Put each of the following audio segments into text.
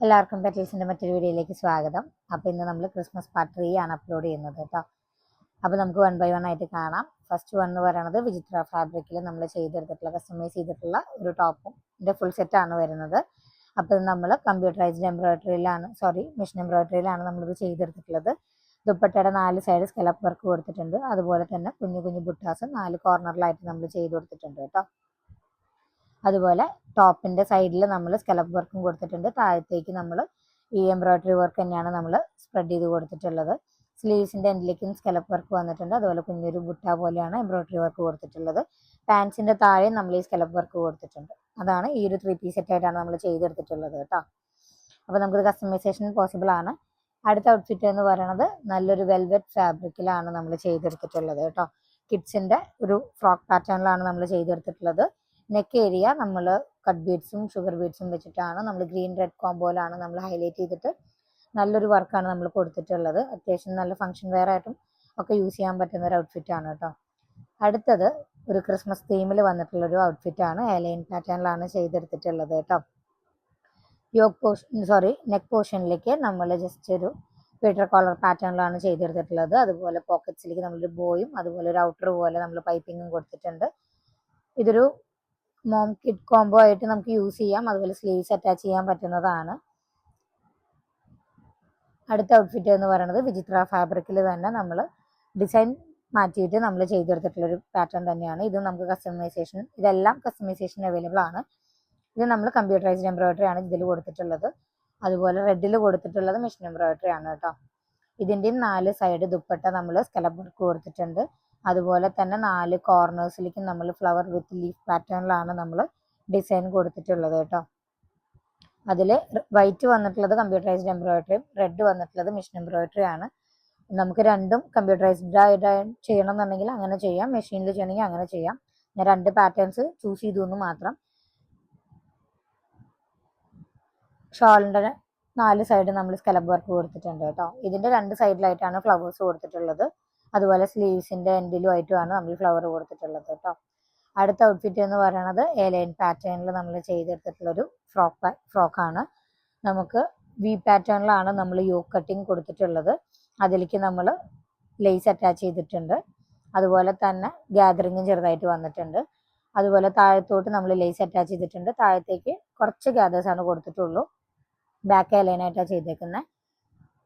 എല്ലാവർക്കും പെറ്റൽസിൻ്റെ മറ്റൊരു വീഡിയോയിലേക്ക് സ്വാഗതം. അപ്പോൾ ഇന്ന് നമ്മൾ ക്രിസ്മസ് പാർട്ട് 3 ആണ് അപ്ലോഡ് ചെയ്യുന്നത് കേട്ടോ. അപ്പോൾ നമുക്ക് 1 by 1 ആയിട്ട് കാണാം. ഫസ്റ്റ് വൺ എന്ന് പറയുന്നത് വിചിത്ര ഫാബ്രിക്കിൽ നമ്മൾ ചെയ്തെടുത്തിട്ടുള്ള കസ്റ്റമൈസ് ചെയ്തിട്ടുള്ള ഒരു ടോപ്പും ഇതിൻ്റെ ഫുൾ സെറ്റാണ് വരുന്നത്. അപ്പോൾ ഇത് നമ്മൾ കമ്പ്യൂട്ടറൈസ്ഡ് മെഷീൻ എംബ്രോയിഡറിയിലാണ് നമ്മളിത് ചെയ്തെടുത്തിട്ടുള്ളത്. ദുപ്പട്ടയുടെ 4 സൈഡ് സ്കലപ്പ് വർക്ക് കൊടുത്തിട്ടുണ്ട്. അതുപോലെ തന്നെ കുഞ്ഞു കുഞ്ഞു ബുട്ടാസ് 4 കോർണറിലായിട്ട് നമ്മൾ ചെയ്ത് കൊടുത്തിട്ടുണ്ട് കേട്ടോ. അതുപോലെ ടോപ്പിൻ്റെ സൈഡിൽ നമ്മൾ സ്കലപ്പ് വർക്കും കൊടുത്തിട്ടുണ്ട്. താഴത്തേക്ക് നമ്മൾ ഈ എംബ്രോയിഡറി വർക്ക് തന്നെയാണ് നമ്മൾ സ്പ്രെഡ് ചെയ്ത് കൊടുത്തിട്ടുള്ളത്. സ്ലീവ്സിൻ്റെ എൻഡിലേക്കും സ്കലപ്പ് വർക്ക് വന്നിട്ടുണ്ട്. അതുപോലെ കുഞ്ഞൊരു ബുട്ട പോലെയാണ് എംബ്രോയിഡറി വർക്ക് കൊടുത്തിട്ടുള്ളത്. പാൻസിൻ്റെ താഴെ നമ്മൾ ഈ സ്കലപ്പ് വർക്ക് കൊടുത്തിട്ടുണ്ട്. അതാണ് ഈ ഒരു 3 പീസ് സെറ്റായിട്ടാണ് നമ്മൾ ചെയ്തെടുത്തിട്ടുള്ളത് കേട്ടോ. അപ്പോൾ നമുക്കിത് കസ്റ്റമൈസേഷൻ പോസിബിൾ ആണ്. അടുത്ത ഔട്ട്ഫിറ്റ് എന്ന് പറയുന്നത് നല്ലൊരു വെൽവെറ്റ് ഫാബ്രിക്കിലാണ് നമ്മൾ ചെയ്തെടുത്തിട്ടുള്ളത് കേട്ടോ. കിഡ്സിൻ്റെ ഒരു ഫ്രോക്ക് പാറ്റേണിലാണ് നമ്മൾ ചെയ്തെടുത്തിട്ടുള്ളത്. നെക്ക് ഏരിയ നമ്മൾ കട്ട് ബീഡ്സും ഷുഗർ ബീഡ്സും വെച്ചിട്ടാണ് നമ്മൾ ഗ്രീൻ റെഡ് കോമ്പോയിലാണ് നമ്മൾ ഹൈലൈറ്റ് ചെയ്തിട്ട് നല്ലൊരു വർക്കാണ് നമ്മൾ കൊടുത്തിട്ടുള്ളത്. അത്യാവശ്യം നല്ല ഫംഗ്ഷൻ വെയർ ആയിട്ടും ഒക്കെ യൂസ് ചെയ്യാൻ പറ്റുന്ന ഒരു ഔട്ട്ഫിറ്റാണ് കേട്ടോ. അടുത്തത് ഒരു ക്രിസ്മസ് തീമിൽ വന്നിട്ടുള്ളൊരു ഔട്ട്ഫിറ്റാണ്. എലൈൻ പാറ്റേണിലാണ് ചെയ്തെടുത്തിട്ടുള്ളത് കേട്ടോ. നെക്ക് പോർഷനിലേക്ക് നമ്മൾ ജസ്റ്റ് ഒരു പീറ്റർ കോളർ പാറ്റേണിലാണ് ചെയ്തെടുത്തിട്ടുള്ളത്. അതുപോലെ പോക്കറ്റ്സിലേക്ക് നമ്മളൊരു ബോയും അതുപോലെ ഒരു ഔട്ടർ പോലെ നമ്മൾ പൈപ്പിങ്ങും കൊടുത്തിട്ടുണ്ട്. ഇതൊരു മോം കിഡ് കോംബോ ആയിട്ട് നമുക്ക് യൂസ് ചെയ്യാം. അതുപോലെ സ്ലീവ്സ് അറ്റാച്ച് ചെയ്യാൻ പറ്റുന്നതാണ്. അടുത്ത ഔട്ട്ഫിറ്റ് എന്ന് പറയുന്നത് വിചിത്ര ഫാബ്രിക്കിൽ തന്നെ നമ്മൾ ഡിസൈൻ മാറ്റിയിട്ട് നമ്മൾ ചെയ്തെടുത്തിട്ടുള്ളൊരു പാറ്റേൺ തന്നെയാണ്. ഇത് നമുക്ക് ഇതെല്ലാം കസ്റ്റമൈസേഷൻ അവൈലബിൾ ആണ്. ഇത് നമ്മൾ കമ്പ്യൂട്ടറൈസ്ഡ് എംബ്രോയിഡറി ആണ് ഇതിൽ കൊടുത്തിട്ടുള്ളത്. അതുപോലെ റെഡിൽ കൊടുത്തിട്ടുള്ളത് മെഷീൻ എംബ്രോയിഡറി ആണ് കേട്ടോ. ഇതിൻ്റെയും 4 സൈഡ് ദുപ്പട്ട നമ്മൾ സ്കലപ്പ് വർക്ക് കൊടുത്തിട്ടുണ്ട്. അതുപോലെ തന്നെ 4 കോർണേഴ്സിലേക്കും നമ്മൾ ഫ്ലവർ വിത്ത് ലീഫ് പാറ്റേണിലാണ് നമ്മൾ ഡിസൈൻ കൊടുത്തിട്ടുള്ളത് കേട്ടോ. അതിൽ വൈറ്റ് വന്നിട്ടുള്ളത് കമ്പ്യൂട്ടറൈസ്ഡ് എംബ്രോയിഡറിയും റെഡ് വന്നിട്ടുള്ളത് മെഷീൻ എംബ്രോയിഡറി ആണ്. നമുക്ക് രണ്ടും കമ്പ്യൂട്ടറൈസ്ഡ് ആയിട്ട് ചെയ്യണമെന്നുണ്ടെങ്കിൽ അങ്ങനെ ചെയ്യാം, മെഷീനിൽ ചെയ്യണമെങ്കിൽ അങ്ങനെ ചെയ്യാം. ഞാൻ 2 പാറ്റേൺസ് ചൂസ് ചെയ്തു എന്ന് മാത്രം. ഷോളിൻ്റെ 4 സൈഡ് നമ്മൾ സ്കലപ്പ് വർക്ക് കൊടുത്തിട്ടുണ്ട് കേട്ടോ. ഇതിൻ്റെ 2 സൈഡിലായിട്ടാണ് ഫ്ലവേഴ്സ് കൊടുത്തിട്ടുള്ളത്. അതുപോലെ സ്ലീവ്സിൻ്റെ എൻഡിലുമായിട്ടുമാണ് നമ്മൾ ഫ്ലവർ കൊടുത്തിട്ടുള്ളത് കേട്ടോ. അടുത്ത ഔട്ട്ഫിറ്റ് എന്ന് പറയുന്നത് എലൈൻ പാറ്റേണിൽ നമ്മൾ ചെയ്തെടുത്തിട്ടുള്ളൊരു ഫ്രോക്കാണ്. നമുക്ക് വി പാറ്റേണിലാണ് നമ്മൾ യോക്ക് കട്ടിങ് കൊടുത്തിട്ടുള്ളത്. അതിലേക്ക് നമ്മൾ ലേസ് അറ്റാച്ച് ചെയ്തിട്ടുണ്ട്. അതുപോലെ തന്നെ ഗ്യാദറിങ്ങും ചെറുതായിട്ട് വന്നിട്ടുണ്ട്. അതുപോലെ താഴത്തോട്ട് നമ്മൾ ലേസ് അറ്റാച്ച് ചെയ്തിട്ടുണ്ട്. താഴത്തേക്ക് കുറച്ച് ഗ്യാദേഴ്സാണ് കൊടുത്തിട്ടുള്ളൂ. ബാക്ക് എലൈനായിട്ടാണ് ചെയ്തേക്കുന്നത്.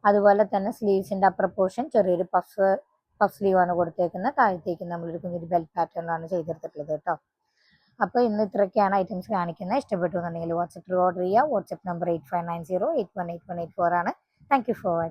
അതുപോലെ തന്നെ സ്ലീവ്സിൻ്റെ അപ്പർ പോർഷൻ ചെറിയൊരു പഫ് സ്ലീവാണ് കൊടുത്തേക്കുന്നത്. താഴത്തേക്ക് നമ്മളൊരു കുഞ്ഞൊരു ബെൽറ്റ് പാറ്റേണിലാണ് ചെയ്തെടുത്തിട്ടുള്ളത് കേട്ടോ. അപ്പോൾ ഇന്ന് ഇത്രയൊക്കെയാണ് ഐറ്റംസ് കാണിക്കുന്നത്. ഇഷ്ടപ്പെട്ടു എന്നുണ്ടെങ്കിൽ വാട്സപ്പിൽ ഓർഡർ ചെയ്യുക. വാട്സപ്പ് നമ്പർ 8590818184 ആണ്. Thank you for watching.